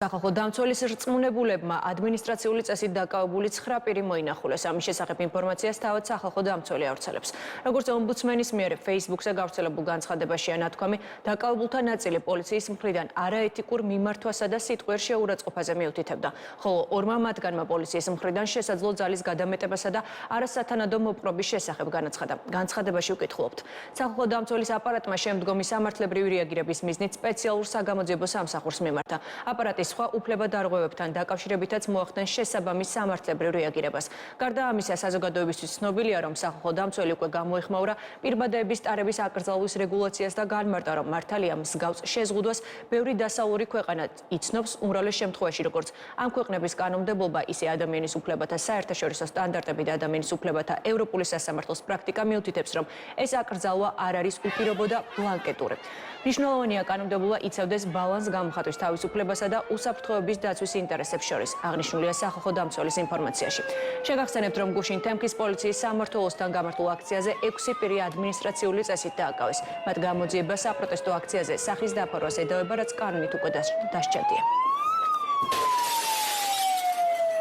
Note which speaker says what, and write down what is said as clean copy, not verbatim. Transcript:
Speaker 1: სახალხო დამცველის რწმუნებულებმა ადმინისტრაციული წესით დაკავებული 9 პირი მოინახულეს. ამის შესახებ ინფორმაციას თავად სახალხო დამცველი ავრცელებს. როგორც ომბუდსმენის მიერ Facebook-ზე გავრცელებულ განცხადებაშია ნათქვამი, დაკავებულთა ნაწილი პოლიციის მხრიდან არაეთიკურ მიმართვასა და სიტყვიერ შეურაცხყოფაზე მიუთითებდა, ხოლო ორმა მათგანმა პოლიციის მხრიდან შესაძლო ძალის გადამეტებასა და არასათანადო მოპყრობის შესახებ განაცხადა. განცხადებაში ვკითხულობთ. სახალხო დამცველის აპარატმა შემდგომი სამართლებრივი რეაგირების მიზნით სპეციალურ საგამოძიებო სამსახურს მიმართა. აპარატის სხვა უფლება-დარღვევებთან დაკავშირებითაც მოახდენ შესაბამის სამართლებრივ რეაგირებას. გარდა ამისა, საზოგადოებისთვის ცნობილია, რომ სახალხო დამცველი უკვე გამოეხმაურა პირბადეების ტარების აკრძალვის რეგულაციას და განმარტა, რომ მართალია მსგავს შეზღუდვას ბევრი დასავლური ქვეყანა იცნობს, უმრავლეს შემთხვევაში, როგორც ამ ქვეყნების კანონმდებლობა, ისე ადამიანის უფლებათა საერთაშორისო სტანდარტები და ადამიანის უფლებათა ევროპული სასამართლოს პრაქტიკა მიუთითებს, რომ ეს აკრძალვა არ არის უპირობო და ბლანკეტური. მნიშვნელოვანია კანონმდებლობა იცავდეს ბალანსს გამოხატვის თავისუფლებასა და უსაფრთხოების დაცვის ინტერესებს შორის, აღნიშნულია სახალხო დამცველის ინფორმაციაში. შეგახსენებთ, რომ გუშინ თემქის პოლიციის სამმართველოსთან გამართულ აქციაზე 6 პირი ადმინისტრაციული წესით დააკავეს. მათ გამოძიება საპროტესტო აქციაზე სახის დაფარვას ედავება, რაც კანონით უკვე დასჭერდია.